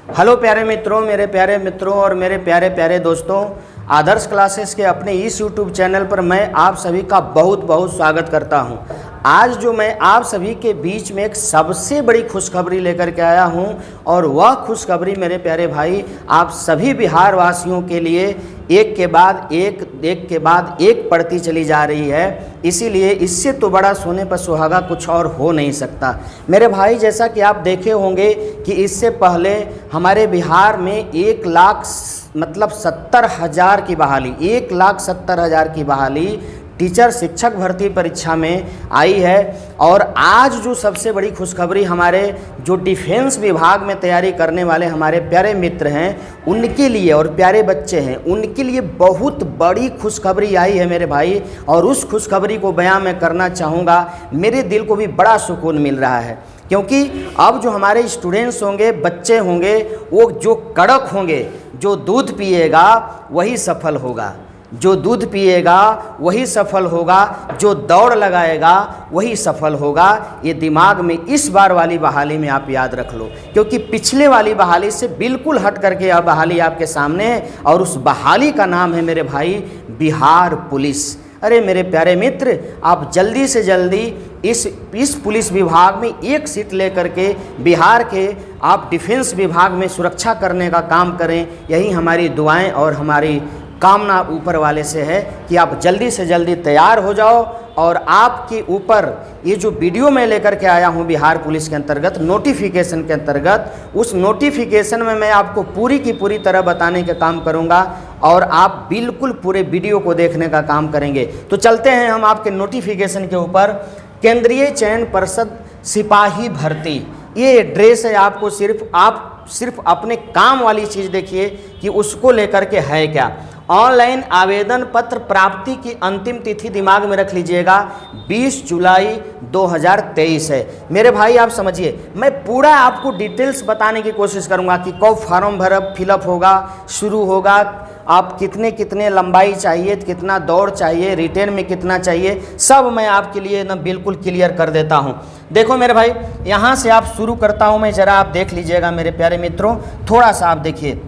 Hello प्यारे मित्रों और मेरे प्यारे प्यारे दोस्तों, आदर्श क्लासेस के अपने इस यूट्यूब चैनल पर मैं आप सभी का बहुत बहुत स्वागत करता हूं। आज जो मैं आप सभी के बीच में एक सबसे बड़ी खुशखबरी लेकर के आया हूं और वह खुशखबरी मेरे प्यारे भाई आप सभी बिहार वासियों के लिए एक के बाद एक पड़ती चली जा रही है। इसीलिए इससे तो बड़ा सोने पर सुहागा कुछ और हो नहीं सकता। मेरे भाई, जैसा कि आप देखे होंगे कि इससे पहले हमारे बिहार में 1,70,000 की बहाली 1,70,000 की बहाली टीचर शिक्षक भर्ती परीक्षा में आई है। और आज जो सबसे बड़ी खुशखबरी हमारे जो डिफेंस विभाग में तैयारी करने वाले हमारे प्यारे मित्र हैं उनके लिए और प्यारे बच्चे हैं उनके लिए बहुत बड़ी खुशखबरी आई है मेरे भाई। और उस खुशखबरी को बयां मैं करना चाहूँगा। मेरे दिल को भी बड़ा सुकून मिल रहा है, क्योंकि अब जो हमारे स्टूडेंट्स होंगे, बच्चे होंगे, वो जो कड़क होंगे, जो दूध पिएगा वही सफल होगा, जो दूध पिएगा वही सफल होगा, जो दौड़ लगाएगा वही सफल होगा। ये दिमाग में इस बार वाली बहाली में आप याद रख लो, क्योंकि पिछले वाली बहाली से बिल्कुल हट करके यह बहाली आपके सामने है। और उस बहाली का नाम है मेरे भाई बिहार पुलिस। अरे मेरे प्यारे मित्र, आप जल्दी से जल्दी इस पुलिस विभाग में एक सीट लेकर के बिहार के आप डिफेंस विभाग में सुरक्षा करने का काम करें। यही हमारी दुआएं और हमारी कामना ऊपर वाले से है कि आप जल्दी से जल्दी तैयार हो जाओ। और आपके ऊपर ये जो वीडियो मैं लेकर के आया हूँ बिहार पुलिस के अंतर्गत, नोटिफिकेशन के अंतर्गत, उस नोटिफिकेशन में मैं आपको पूरी की पूरी तरह बताने का काम करूँगा और आप बिल्कुल पूरे वीडियो को देखने का काम करेंगे। तो चलते हैं हम आपके नोटिफिकेशन के ऊपर। केंद्रीय चयन पर्षद सिपाही भर्ती, ये एड्रेस है। आपको सिर्फ अपने काम वाली चीज़ देखिए कि उसको लेकर के है क्या। ऑनलाइन आवेदन पत्र प्राप्ति की अंतिम तिथि दिमाग में रख लीजिएगा, 20 जुलाई 2023 है। मेरे भाई आप समझिए, मैं पूरा आपको डिटेल्स बताने की कोशिश करूंगा कि कब फॉर्म भरप फिलअप होगा, शुरू होगा, आप कितने लंबाई चाहिए, कितना दौड़ चाहिए, रिटेन में कितना चाहिए, सब मैं आपके लिए ना बिल्कुल क्लियर कर देता हूं। देखो मेरे भाई, यहाँ से आप शुरू करता हूं मैं, ज़रा आप देख लीजिएगा मेरे प्यारे मित्रों। थोड़ा सा आप देखिए,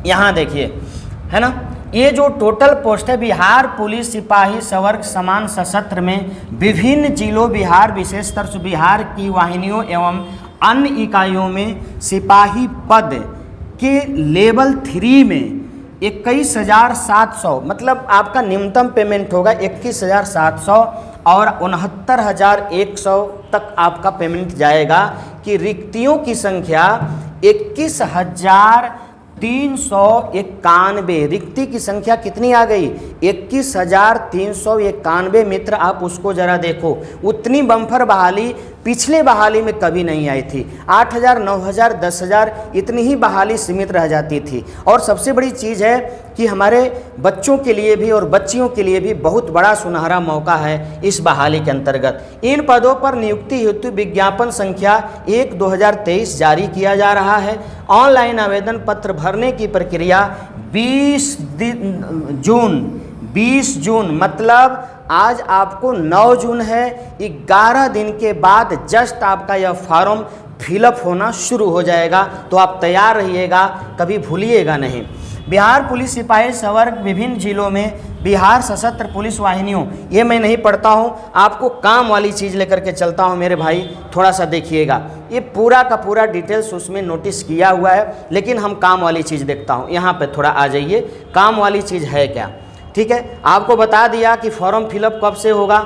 यहाँ देखिए, है ना, ये जो टोटल पोस्ट है बिहार पुलिस सिपाही सवर्ग समान सशस्त्र में विभिन्न जिलों बिहार विशेषतर से बिहार की वाहिनियों एवं अन्य इकाइयों में सिपाही पद के लेवल 3 में 21,700, मतलब आपका न्यूनतम पेमेंट होगा 21,700 और 69,100 तक आपका पेमेंट जाएगा। कि रिक्तियों की संख्या 21,391। रिक्ति की संख्या कितनी आ गई? 21,391। मित्र आप उसको जरा देखो, उतनी बम्पर बहाली पिछले बहाली में कभी नहीं आई थी। 8,000, 9,000, 10,000 इतनी ही बहाली सीमित रह जाती थी। और सबसे बड़ी चीज़ है कि हमारे बच्चों के लिए भी और बच्चियों के लिए भी बहुत बड़ा सुनहरा मौका है इस बहाली के अंतर्गत। इन पदों पर नियुक्ति हेतु विज्ञापन संख्या 1/2023 जारी किया जा रहा है। ऑनलाइन आवेदन पत्र भरने की प्रक्रिया 20 जून, मतलब आज आपको 9 जून है, 11 दिन के बाद जस्ट आपका यह फॉर्म फिलअप होना शुरू हो जाएगा। तो आप तैयार रहिएगा, कभी भूलिएगा नहीं। बिहार पुलिस सिपाही सवर्ग विभिन्न जिलों में बिहार सशस्त्र पुलिस वाहिनियों, ये मैं नहीं पढ़ता हूँ, आपको काम वाली चीज़ लेकर के चलता हूँ मेरे भाई। थोड़ा सा देखिएगा, ये पूरा का पूरा डिटेल्स उसमें नोटिस किया हुआ है, लेकिन हम काम वाली चीज़ देखता हूँ। यहाँ पे थोड़ा आ जाइए, काम वाली चीज़ है क्या। ठीक है, आपको बता दिया कि फॉर्म फिलअप कब से होगा।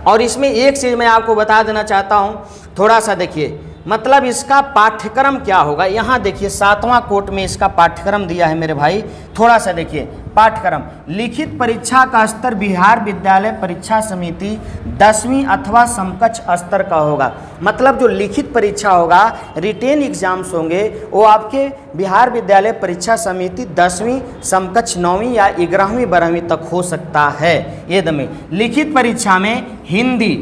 और इसमें एक चीज़ मैं आपको बता देना चाहता हूँ, थोड़ा सा देखिए, मतलब इसका पाठ्यक्रम क्या होगा। यहाँ देखिए 7वां कोट में इसका पाठ्यक्रम दिया है मेरे भाई। थोड़ा सा देखिए पाठ्यक्रम। लिखित परीक्षा का स्तर बिहार विद्यालय परीक्षा समिति 10वीं अथवा समकक्ष स्तर का होगा। मतलब जो लिखित परीक्षा होगा, रिटेन एग्जाम्स होंगे, वो आपके बिहार विद्यालय परीक्षा समिति 10वीं समकक्ष 9वीं या 11वीं 12वीं तक हो सकता है। ये दमे लिखित परीक्षा में हिंदी,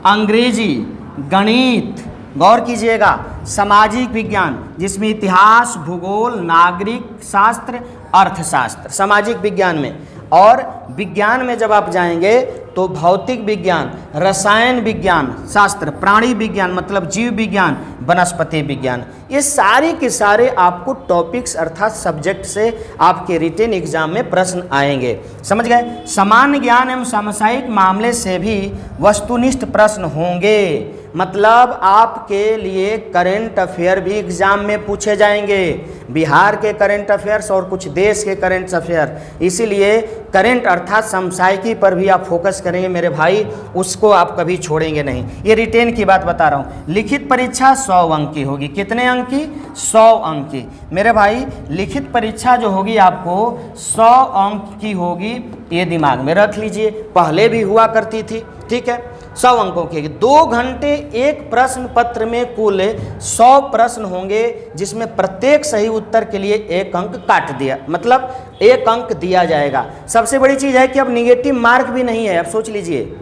अंग्रेजी, गणित, गौर कीजिएगा, सामाजिक विज्ञान जिसमें इतिहास, भूगोल, नागरिक शास्त्र, अर्थशास्त्र, सामाजिक विज्ञान में और विज्ञान में जब आप जाएंगे तो भौतिक विज्ञान, रसायन विज्ञान शास्त्र, प्राणी विज्ञान मतलब जीव विज्ञान, वनस्पति विज्ञान, ये सारे के सारे आपको टॉपिक्स अर्थात सब्जेक्ट से आपके रिटेन एग्जाम में प्रश्न आएंगे। समझ गए? सामान्य ज्ञान एवं सामसायिक मामले से भी वस्तुनिष्ठ प्रश्न होंगे, मतलब आपके लिए करेंट अफेयर भी एग्जाम में पूछे जाएंगे, बिहार के करेंट अफेयर्स और कुछ देश के करेंट अफेयर। इसीलिए करेंट अर्थात समसायिकी पर भी आप फोकस करेंगे मेरे भाई, उसको आप कभी छोड़ेंगे नहीं। ये रिटेन की बात बता रहा हूँ। लिखित परीक्षा 100 अंक की होगी। कितने अंक की? 100 अंक की। मेरे भाई लिखित परीक्षा जो होगी आपको 100 अंक की होगी, ये दिमाग में रख लीजिए, पहले भी हुआ करती थी। ठीक है, 100 अंकों की। 2 घंटे एक प्रश्न पत्र में कुल 100 प्रश्न होंगे, जिसमें प्रत्येक सही उत्तर के लिए 1 अंक काट दिया, मतलब 1 अंक दिया जाएगा। सबसे बड़ी चीज़ है कि अब निगेटिव मार्क भी नहीं है। अब सोच लीजिए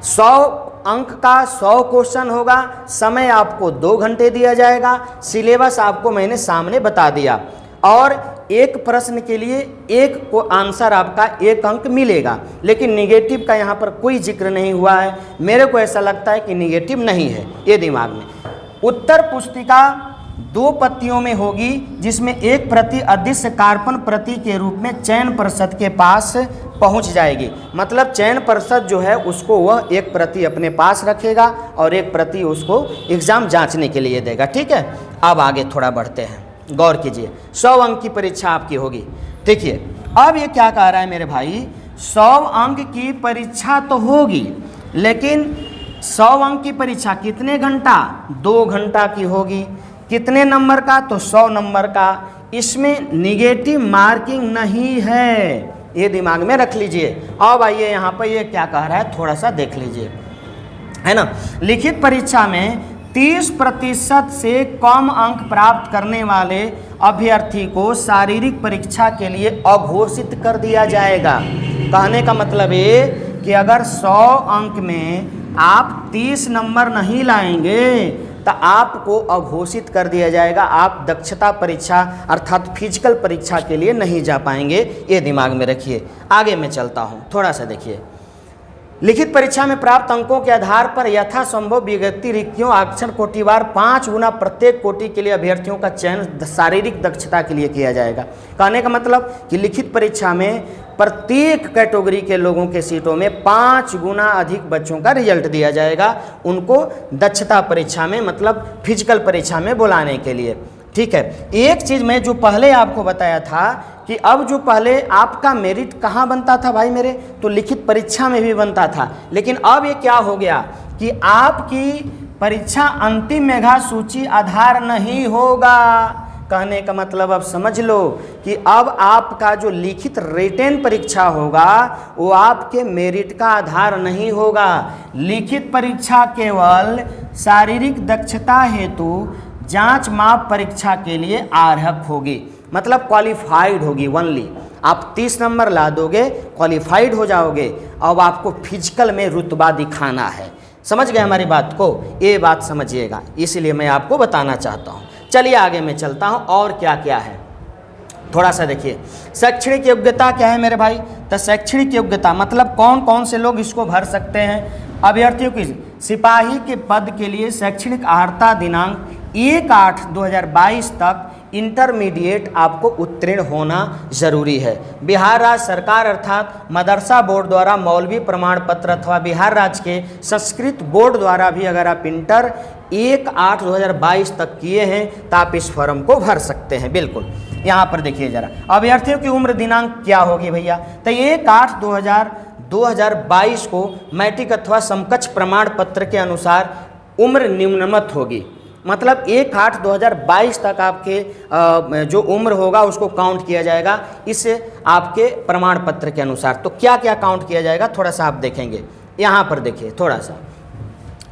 100 अंक का 100 क्वेश्चन होगा, समय आपको 2 घंटे दिया जाएगा, सिलेबस आपको मैंने सामने बता दिया, और एक प्रश्न के लिए एक को आंसर आपका 1 अंक मिलेगा। लेकिन निगेटिव का यहाँ पर कोई जिक्र नहीं हुआ है। मेरे को ऐसा लगता है कि निगेटिव नहीं है, ये दिमाग में। उत्तर पुस्तिका 2 पत्तियों में होगी, जिसमें 1 प्रति अदृश्य कार्पण प्रति के रूप में चयन पर्षद के पास पहुंच जाएगी। मतलब चयन पर्षद जो है उसको वह 1 प्रति अपने पास रखेगा और 1 प्रति उसको एग्जाम जांचने के लिए देगा। ठीक है, अब आगे थोड़ा बढ़ते हैं, गौर कीजिए। 100 अंक की परीक्षा आपकी होगी। देखिए अब ये क्या कह रहा है मेरे भाई, 100 अंक की परीक्षा तो होगी, लेकिन 100 अंक की परीक्षा कितने घंटा? 2 घंटा की होगी। कितने नंबर का? तो 100 नंबर का। इसमें निगेटिव मार्किंग नहीं है, ये दिमाग में रख लीजिए। अब आइए यहाँ पर ये क्या कह रहा है, थोड़ा सा देख लीजिए, है ना। लिखित परीक्षा में 30% से कम अंक प्राप्त करने वाले अभ्यर्थी को शारीरिक परीक्षा के लिए अघोषित कर दिया जाएगा। कहने का मतलब ये कि अगर 100 अंक में आप 30 नंबर नहीं लाएंगे तो आपको अघोषित कर दिया जाएगा, आप दक्षता परीक्षा अर्थात फिजिकल परीक्षा के लिए नहीं जा पाएंगे। ये दिमाग में रखिए। आगे मैं चलता हूँ, थोड़ा सा देखिए। लिखित परीक्षा में प्राप्त अंकों के आधार पर यथासंभव विगत रिक्तियों आरक्षण कोटिवार 5 गुना प्रत्येक कोटि के लिए अभ्यर्थियों का चयन शारीरिक दक्षता के लिए किया जाएगा। कहने का मतलब कि लिखित परीक्षा में प्रत्येक कैटेगरी के लोगों के सीटों में 5 गुना अधिक बच्चों का रिजल्ट दिया जाएगा, उनको दक्षता परीक्षा में मतलब फिजिकल परीक्षा में बुलाने के लिए। ठीक है, एक चीज़ मैं जो पहले आपको बताया था कि अब जो पहले आपका मेरिट कहाँ बनता था भाई मेरे, तो लिखित परीक्षा में भी बनता था, लेकिन अब ये क्या हो गया कि आपकी परीक्षा अंतिम मेधा सूची आधार नहीं होगा। कहने का मतलब अब समझ लो कि अब आपका जो लिखित रिटेन परीक्षा होगा वो आपके मेरिट का आधार नहीं होगा। लिखित परीक्षा केवल शारीरिक दक्षता हेतु जांच माप परीक्षा के लिए अर्हक होगी, मतलब क्वालिफाइड होगी ओनली। आप 30 नंबर ला दोगे, क्वालिफाइड हो जाओगे। अब आपको फिजिकल में रुतबा दिखाना है। समझ गए हमारी बात को? ये बात समझिएगा, इसलिए मैं आपको बताना चाहता हूँ। चलिए आगे मैं चलता हूँ और क्या क्या है थोड़ा सा देखिए। शैक्षणिक योग्यता क्या है मेरे भाई? तो शैक्षणिक योग्यता मतलब कौन कौन से लोग इसको भर सकते हैं। अभ्यर्थियों की सिपाही के पद के लिए शैक्षणिक अर्हता दिनांक 1/8/2022 तक इंटरमीडिएट आपको उत्तीर्ण होना जरूरी है। बिहार राज्य सरकार अर्थात मदरसा बोर्ड द्वारा मौलवी प्रमाण पत्र अथवा बिहार राज्य के संस्कृत बोर्ड द्वारा भी अगर आप इंटर 1/8/2022 तक किए हैं तो आप इस फॉर्म को भर सकते हैं। बिल्कुल, यहाँ पर देखिए जरा अभ्यर्थियों की उम्र दिनांक क्या होगी भैया, तो 1/8/2022 को मैट्रिक अथवा समकक्ष प्रमाण पत्र के अनुसार उम्र न्यूनतम होगी। मतलब 1/8/2022 तक आपके जो उम्र होगा उसको काउंट किया जाएगा इस आपके प्रमाण पत्र के अनुसार। तो क्या क्या काउंट किया जाएगा थोड़ा सा आप देखेंगे। यहाँ पर देखिए थोड़ा सा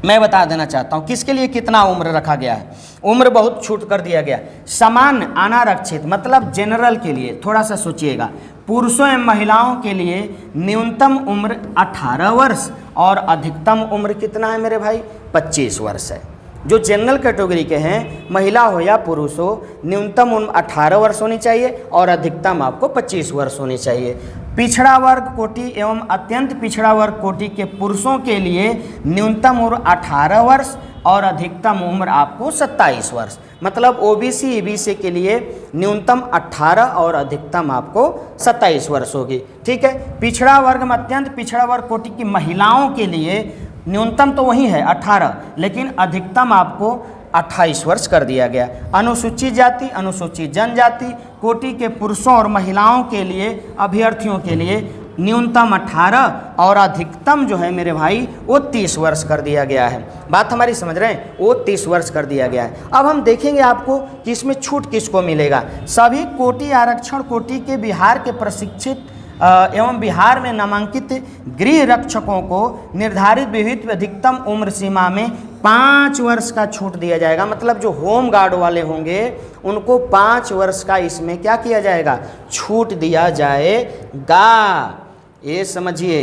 मैं बता देना चाहता हूँ किसके लिए कितना उम्र रखा गया है। उम्र बहुत छूट कर दिया गया। सामान्य अनारक्षित मतलब जनरल के लिए थोड़ा सा सोचिएगा, पुरुषों एवं महिलाओं के लिए न्यूनतम उम्र 18 वर्ष और अधिकतम उम्र कितना है मेरे भाई, 25 वर्ष है। जो जनरल कैटेगरी के हैं, महिला हो या पुरुष हो, न्यूनतम उम्र 18 वर्ष होनी चाहिए और अधिकतम आपको 25 वर्ष होनी चाहिए। पिछड़ा वर्ग कोटि एवं अत्यंत पिछड़ा वर्ग कोटि के पुरुषों के लिए न्यूनतम उम्र 18 वर्ष और अधिकतम उम्र आपको 27 वर्ष। मतलब ओबीसी ईबीसी के लिए न्यूनतम 18 और अधिकतम आपको 27 वर्ष होगी। ठीक है। पिछड़ा वर्ग में अत्यंत पिछड़ा वर्ग कोटि की महिलाओं के लिए न्यूनतम तो वही है 18, लेकिन अधिकतम आपको 28 वर्ष कर दिया गया। अनुसूचित जाति अनुसूचित जनजाति कोटि के पुरुषों और महिलाओं के लिए अभ्यर्थियों के लिए न्यूनतम 18 और अधिकतम जो है मेरे भाई वो 30 वर्ष कर दिया गया है। बात हमारी समझ रहे हैं, वो 30 वर्ष कर दिया गया है। अब हम देखेंगे आपको कि इसमें छूट किसको मिलेगा। सभी कोटि आरक्षण कोटि के बिहार के प्रशिक्षित एवं बिहार में नामांकित गृह रक्षकों को निर्धारित विहित अधिकतम उम्र सीमा में 5 वर्ष का छूट दिया जाएगा। मतलब जो होम गार्ड वाले होंगे उनको 5 वर्ष का इसमें क्या किया जाएगा, छूट दिया जाएगा। ये समझिए।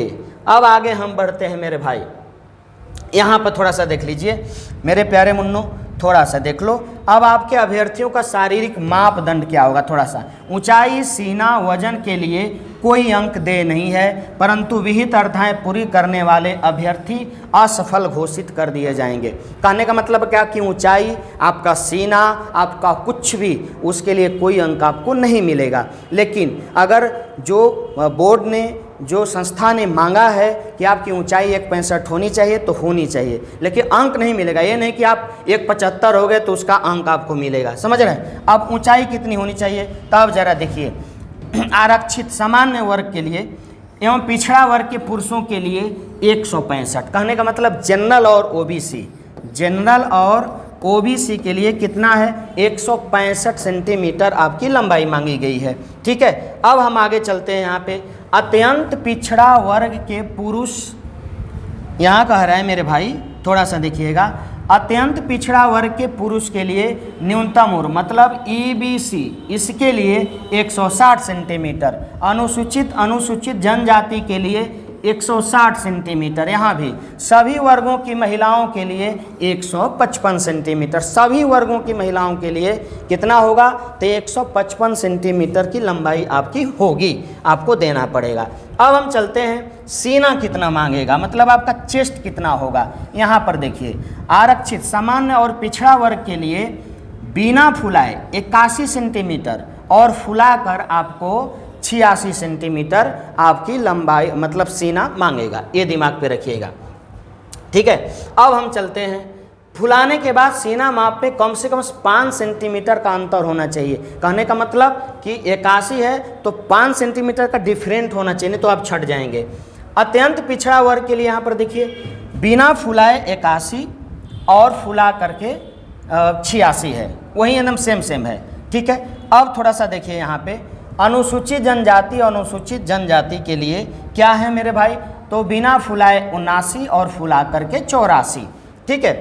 अब आगे हम बढ़ते हैं मेरे भाई। यहाँ पर थोड़ा सा देख लीजिए मेरे प्यारे मुन्नो, थोड़ा सा देख लो। अब आपके अभ्यर्थियों का शारीरिक मापदंड क्या होगा। थोड़ा सा ऊंचाई, सीना, वजन के लिए कोई अंक दे नहीं है, परंतु विहित अर्थाएं पूरी करने वाले अभ्यर्थी असफल घोषित कर दिए जाएंगे। कहने का मतलब क्या कि ऊंचाई, आपका सीना, आपका कुछ भी, उसके लिए कोई अंक आपको नहीं मिलेगा। लेकिन अगर जो बोर्ड ने, जो संस्था ने मांगा है कि आपकी ऊंचाई 1.65 होनी चाहिए तो होनी चाहिए, लेकिन अंक नहीं मिलेगा। ये नहीं कि आप 1.75 हो गए तो उसका अंक आपको मिलेगा। समझ रहे हैं। अब ऊंचाई कितनी होनी चाहिए, तब जरा देखिए। आरक्षित सामान्य वर्ग के लिए एवं पिछड़ा वर्ग के पुरुषों के लिए 165। कहने का मतलब जनरल और ओबीसी, जनरल और ओबीसी के लिए कितना है, 165 सेंटीमीटर आपकी लंबाई मांगी गई है। ठीक है। अब हम आगे चलते हैं। यहाँ पे अत्यंत पिछड़ा वर्ग के पुरुष, यहाँ कह रहा है मेरे भाई, थोड़ा सा देखिएगा। अत्यंत पिछड़ा वर्ग के पुरुष के लिए न्यूनतम उम्र मतलब ईबीसी, इसके लिए 160 सेंटीमीटर। अनुसूचित जनजाति के लिए 160 सेंटीमीटर। यहाँ भी सभी वर्गों की महिलाओं के लिए 155 सेंटीमीटर। सभी वर्गों की महिलाओं के लिए कितना होगा, तो 155 सेंटीमीटर की लंबाई आपकी होगी, आपको देना पड़ेगा। अब हम चलते हैं, सीना कितना मांगेगा, मतलब आपका चेस्ट कितना होगा। यहाँ पर देखिए, आरक्षित सामान्य और पिछड़ा वर्ग के लिए बिना फुलाए 81 सेंटीमीटर और फुलाकर आपको 86 सेंटीमीटर आपकी लंबाई मतलब सीना मांगेगा। ये दिमाग पे रखिएगा। ठीक है। अब हम चलते हैं, फुलाने के बाद सीना माप पे कम से कम 5 सेंटीमीटर का अंतर होना चाहिए। कहने का मतलब कि 81 है तो 5 सेंटीमीटर का डिफरेंट होना चाहिए, नहीं तो आप छट जाएंगे। अत्यंत पिछड़ा वर्ग के लिए यहाँ पर देखिए, बिना फुलाए 81 और फुला करके 86 है, वही एकदम सेम है। ठीक है। अब थोड़ा सा देखिए यहाँ पे, अनुसूचित जनजाति अनुसूचित जनजाति के लिए क्या है मेरे भाई, तो बिना फुलाए 79 और फुला करके 84। ठीक है।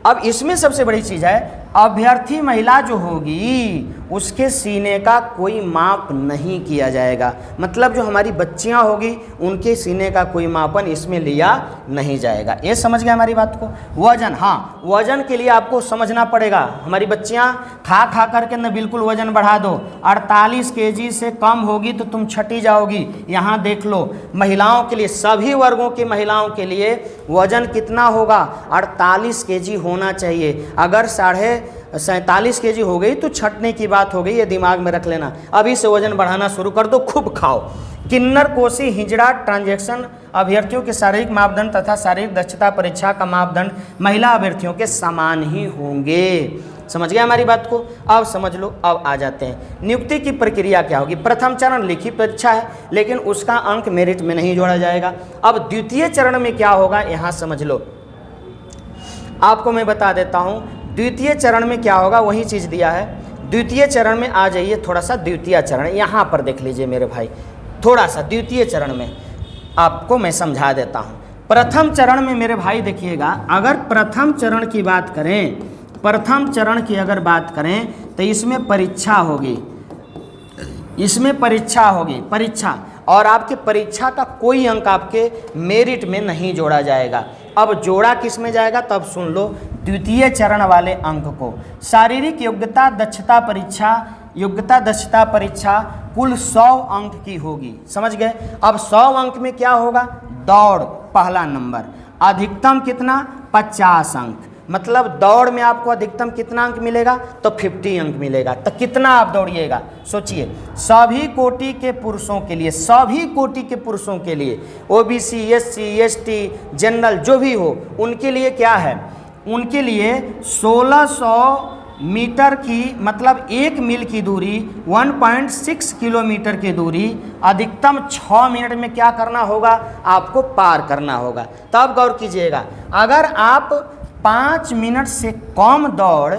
अब इसमें सबसे बड़ी चीज़ है, अभ्यर्थी महिला जो होगी उसके सीने का कोई माप नहीं किया जाएगा। मतलब जो हमारी बच्चियां होगी उनके सीने का कोई मापन इसमें लिया नहीं जाएगा। ये समझ गए हमारी बात को। वजन, हाँ, वजन के लिए आपको समझना पड़ेगा। हमारी बच्चियां खा करके न बिल्कुल वजन बढ़ा दो, 48 kg से कम होगी तो तुम छटी जाओगी। यहाँ देख लो, महिलाओं के लिए, सभी वर्गों की महिलाओं के लिए वजन कितना होगा, 48 kg होना चाहिए। अगर 47.5 kg हो गई तो छटने की बात हो गई। ये दिमाग में रख लेना। अभी से वजन बढ़ाना शुरू कर दो, खूब खाओ। किन्नर, कोसी, हिजड़ा ट्रांजैक्शन अभ्यर्थियों के शारीरिक मापदंड तथा शारीरिक दक्षता परीक्षा का मापदंड महिला अभ्यर्थियों के समान ही होंगे। समझ गए हमारी बात को। अब समझ लो। अब आ जाते हैं, नियुक्ति की प्रक्रिया क्या होगी। प्रथम चरण लिखित परीक्षा है, लेकिन उसका अंक मेरिट में नहीं जोड़ा जाएगा। अब द्वितीय चरण में क्या होगा, यहाँ समझ लो। आपको मैं बता देता हूँ, द्वितीय चरण में क्या होगा, वही चीज़ दिया है। द्वितीय चरण में आ जाइए थोड़ा सा। द्वितीय चरण यहाँ पर देख लीजिए मेरे भाई, थोड़ा सा द्वितीय चरण में आपको मैं समझा देता हूँ। प्रथम चरण में मेरे भाई देखिएगा, अगर प्रथम चरण की बात करें, प्रथम चरण की अगर बात करें तो इसमें परीक्षा होगी, इसमें परीक्षा होगी, परीक्षा, और आपके परीक्षा का कोई अंक आपके मेरिट में नहीं जोड़ा जाएगा। अब जोड़ा किस में जाएगा, तब सुन लो, द्वितीय चरण वाले अंक को। शारीरिक योग्यता दक्षता परीक्षा, योग्यता दक्षता परीक्षा कुल 100 अंक की होगी। समझ गए। अब 100 अंक में क्या होगा, दौड़ पहला नंबर, अधिकतम कितना 50 अंक, मतलब दौड़ में आपको अधिकतम कितना अंक मिलेगा, तो 50 अंक मिलेगा। तो कितना आप दौड़िएगा, सोचिए। सभी कोटि के पुरुषों के लिए, सभी कोटि के पुरुषों के लिए, ओबीसी, एससी, एसटी, जनरल जो भी हो, उनके लिए क्या है, उनके लिए 1600 मीटर की, मतलब 1 मील की दूरी, 1.6 किलोमीटर की दूरी अधिकतम 6 मिनट में क्या करना होगा, आपको पार करना होगा। तब गौर कीजिएगा, अगर आप 5 मिनट से कम दौड़,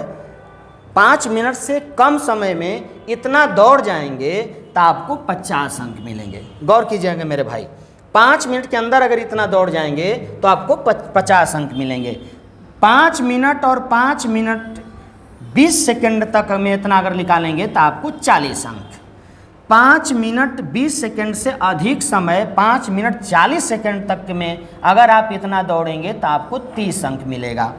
5 मिनट से कम समय में इतना दौड़ जाएंगे तो आपको 50 अंक मिलेंगे। गौर कीजिएगा मेरे भाई, 5 मिनट के अंदर अगर इतना दौड़ जाएंगे तो आपको 50 अंक मिलेंगे। 5 मिनट और 5 मिनट 20 सेकंड तक में इतना अगर निकालेंगे तो आपको 40 अंक। 5 मिनट 20 सेकंड से अधिक समय, 5 मिनट 40 सेकंड तक में अगर आप इतना दौड़ेंगे तो आपको 30 अंक मिलेगा।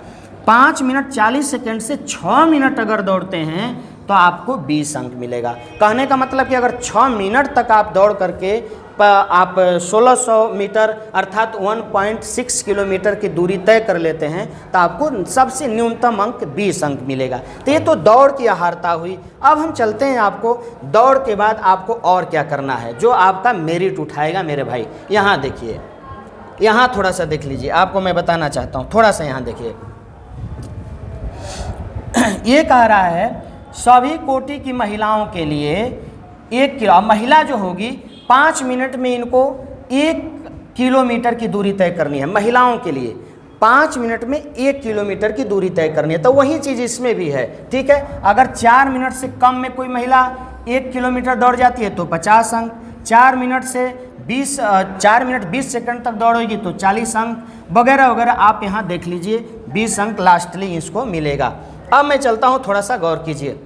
5 मिनट 40 सेकंड से 6 मिनट अगर दौड़ते हैं तो आपको 20 अंक मिलेगा। कहने का मतलब कि अगर 6 मिनट तक आप दौड़ करके आप 1600 मीटर अर्थात 1.6 किलोमीटर की दूरी तय कर लेते हैं तो आपको सबसे न्यूनतम अंक 20 अंक मिलेगा। तो ये तो दौड़ की आहारता हुई। अब हम चलते हैं, आपको दौड़ के बाद आपको और क्या करना है जो आपका मेरिट उठाएगा मेरे भाई। यहाँ देखिए, यहाँ थोड़ा सा देख लीजिए, आपको मैं बताना चाहता हूँ, थोड़ा सा यहाँ देखिए। ये कह रहा है सभी कोटि की महिलाओं के लिए 1 किलो, महिला जो होगी 5 मिनट में इनको 1 किलोमीटर की दूरी तय करनी है। महिलाओं के लिए 5 मिनट में 1 किलोमीटर की दूरी तय करनी है। तो वही चीज़ इसमें भी है, ठीक है। अगर 4 मिनट से कम में कोई महिला 1 किलोमीटर दौड़ जाती है तो 50 अंक, 4 मिनट 20 सेकंड तक दौड़ेगी तो 40 अंक, वगैरह वगैरह। आप यहाँ देख लीजिए 20 अंक लास्टली इसको मिलेगा। अब मैं चलता हूँ, थोड़ा सा गौर कीजिए।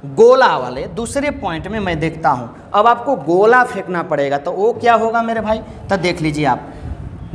गोला वाले दूसरे पॉइंट में मैं देखता हूँ, अब आपको गोला फेंकना पड़ेगा। तो वो क्या होगा मेरे भाई, तो देख लीजिए आप,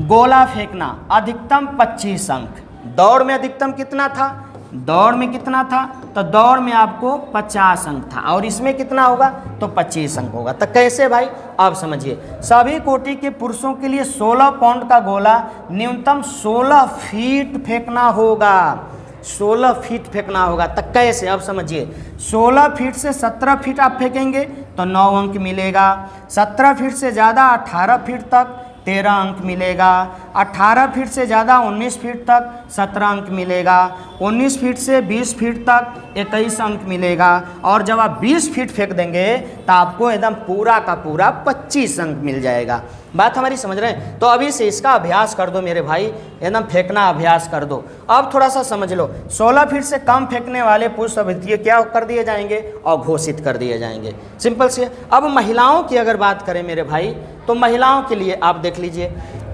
गोला फेंकना अधिकतम 25 अंक। दौड़ में अधिकतम कितना था, दौड़ में कितना था, तो दौड़ में आपको 50 अंक था, और इसमें कितना होगा, तो 25 अंक होगा। तो कैसे भाई, आप समझिए। सभी कोटि के पुरुषों के लिए 16 पाउंड का गोला न्यूनतम 16 फीट फेंकना होगा, 16 फीट फेंकना होगा। तक कैसे, अब समझिए। 16 फीट से 17 फीट आप फेंकेंगे तो 9 अंक मिलेगा। 17 फीट से ज़्यादा 18 फीट तक 13 अंक मिलेगा। 18 फीट से ज़्यादा 19 फीट तक 17 अंक मिलेगा। 19 फीट से 20 फीट तक 21 अंक मिलेगा। और जब आप 20 फीट फेंक देंगे तो आपको एकदम पूरा का पूरा 25 अंक मिल जाएगा। बात हमारी समझ रहे हैं। तो अभी से इसका अभ्यास कर दो मेरे भाई, एकदम फेंकना अभ्यास कर दो। अब थोड़ा सा समझ लो, 16 फीट से कम फेंकने वाले पुरुष अभ्यर्थी क्या कर दिए जाएंगे, अघोषित कर दिए जाएंगे। सिंपल सी है। अब महिलाओं की अगर बात करें मेरे भाई, तो महिलाओं के लिए आप देख लीजिए,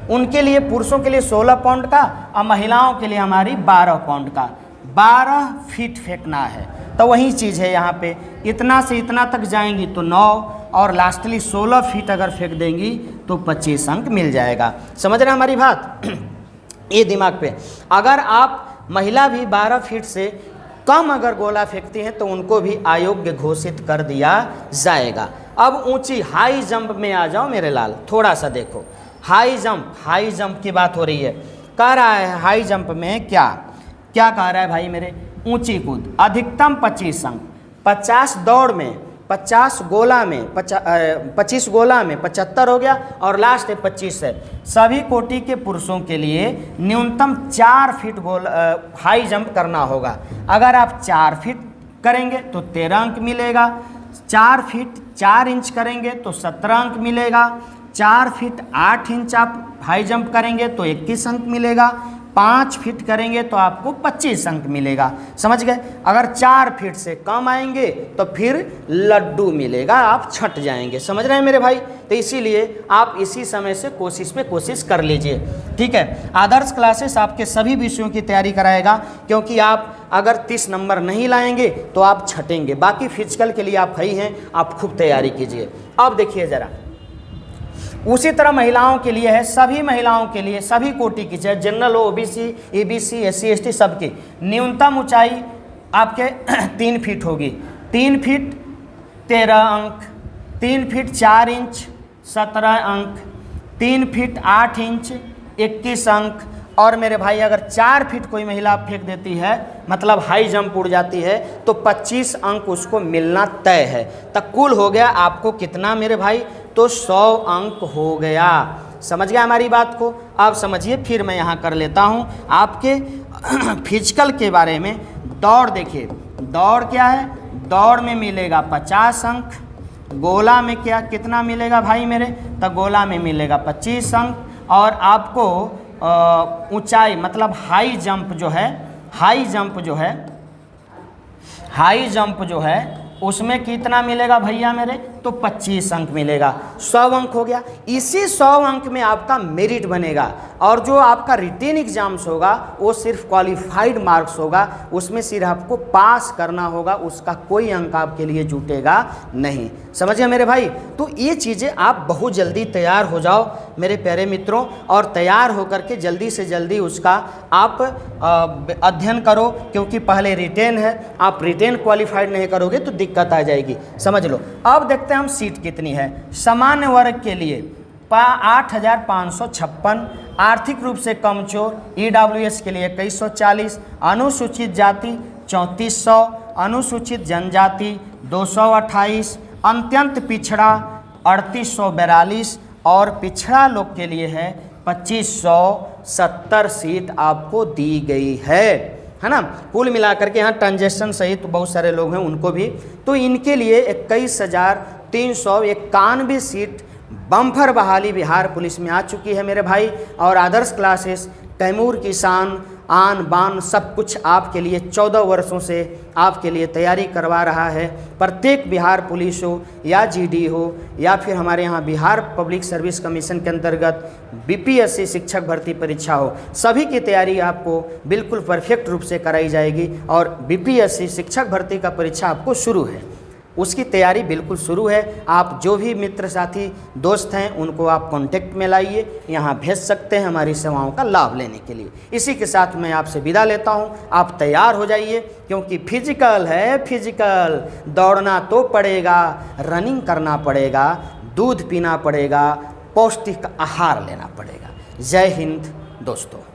उनके लिए पुरुषों के लिए 16 पाउंड का और महिलाओं के लिए हमारी 12 पाउंड का 12 फीट फेंकना है। तो वही चीज़ है यहाँ पे, इतना से इतना तक जाएंगी तो 9 और लास्टली 16 फीट अगर फेंक देंगी तो 25 अंक मिल जाएगा। समझ रहे हैं हमारी बात। ये दिमाग पे, अगर आप महिला भी 12 फीट से कम अगर गोला फेंकती हैं तो उनको भी अयोग्य घोषित कर दिया जाएगा। अब ऊंची हाई जंप में आ जाओ मेरे लाल, थोड़ा सा देखो। हाई जंप की बात हो रही है। कह रहा है हाई जंप में क्या क्या कह रहा है भाई मेरे, ऊंची कूद अधिकतम 25 अंक। 50 दौड़ में, 50 गोला में, 25 गोला में 75 हो गया और लास्ट है 25 है। सभी कोटि के पुरुषों के लिए न्यूनतम 4 फीट हाई जंप करना होगा। अगर आप 4 फीट करेंगे तो 13 अंक मिलेगा। 4 फीट 4 इंच करेंगे तो 17 अंक मिलेगा। 4 फीट 8 इंच आप हाई जंप करेंगे तो 21 अंक मिलेगा। 5 फीट करेंगे तो आपको 25 अंक मिलेगा। समझ गए। अगर 4 फीट से कम आएंगे तो फिर लड्डू मिलेगा, आप छट जाएंगे। समझ रहे हैं मेरे भाई। तो इसीलिए आप इसी समय से कोशिश कर लीजिए, ठीक है। आदर्श क्लासेस आपके सभी विषयों की तैयारी कराएगा, क्योंकि आप अगर 30 नंबर नहीं लाएंगे तो आप छटेंगे। बाकी फिजिकल के लिए आप ही हैं, आप खूब तैयारी कीजिए। अब देखिए ज़रा, उसी तरह महिलाओं के लिए है, सभी महिलाओं के लिए, सभी कोटि की, चाहे जनरल हो, ओबीसी, ईबीसी, एससी, एसटी, सबकी न्यूनतम ऊंचाई आपके 3 फीट होगी। 3 फीट 13 अंक, 3 फीट 4 इंच 17 अंक, 3 फीट 8 इंच 21 अंक, और मेरे भाई अगर 4 फीट कोई महिला फेंक देती है, मतलब हाई जंप उड़ जाती है, तो 25 अंक उसको मिलना तय है। तो कुल हो गया आपको कितना मेरे भाई, तो 100 अंक हो गया। समझ गया हमारी बात को? आप समझिए, फिर मैं यहाँ कर लेता हूँ आपके फिजिकल के बारे में। दौड़ देखिए, दौड़ क्या है, दौड़ में मिलेगा 50 अंक, गोला में क्या कितना मिलेगा भाई मेरे, तो गोला में मिलेगा 25 अंक, और आपको ऊंचाई मतलब हाई जंप जो है, हाई जंप जो है उसमें कितना मिलेगा भैया मेरे, तो 25 अंक मिलेगा। 100 अंक हो गया। इसी 100 अंक में आपका मेरिट बनेगा, और जो आपका रिटेन एग्जाम्स होगा वो सिर्फ क्वालिफाइड मार्क्स होगा, उसमें सिर्फ आपको पास करना होगा, उसका कोई अंक आपके लिए जुटेगा नहीं। समझिए मेरे भाई? तो ये चीज़ें आप बहुत जल्दी तैयार हो जाओ मेरे प्यारे मित्रों, और तैयार होकर के जल्दी से जल्दी उसका आप अध्ययन करो, क्योंकि पहले रिटेन है, आप रिटेन क्वालिफाइड नहीं करोगे तो दिक्कत आ जाएगी। समझ लो। अब देखते हैं हम सीट कितनी है। सामान्य वर्ग के लिए 8556, आर्थिक रूप से कमजोर EWS के लिए 2140, अनुसूचित जाति 3400, अनुसूचित जनजाति 228, अत्यंत पिछड़ा 3842, और पिछड़ा लोग के लिए है 2570 सीट आपको दी गई है ना। कुल मिलाकर के यहाँ ट्रांजेक्शन सहित बहुत सारे लोग हैं उनको भी, तो इनके लिए 21,391 सीट बम्फर बहाली बिहार पुलिस में आ चुकी है मेरे भाई। और आदर्श क्लासेस तैमूर की शान आन बान सब कुछ आपके लिए 14 वर्षों से आपके लिए तैयारी करवा रहा है। प्रत्येक बिहार पुलिस हो या GD हो या फिर हमारे यहाँ बिहार पब्लिक सर्विस कमीशन के अंतर्गत BPSC शिक्षक भर्ती परीक्षा हो, सभी की तैयारी आपको बिल्कुल परफेक्ट रूप से कराई जाएगी। और BPSC शिक्षक भर्ती का परीक्षा आपको शुरू है, उसकी तैयारी बिल्कुल शुरू है। आप जो भी मित्र साथी दोस्त हैं उनको आप कांटेक्ट में लाइए, यहाँ भेज सकते हैं हमारी सेवाओं का लाभ लेने के लिए। इसी के साथ मैं आपसे विदा लेता हूँ। आप तैयार हो जाइए, क्योंकि फिजिकल है, फिजिकल दौड़ना तो पड़ेगा, रनिंग करना पड़ेगा, दूध पीना पड़ेगा, पौष्टिक आहार लेना पड़ेगा। जय हिंद दोस्तों।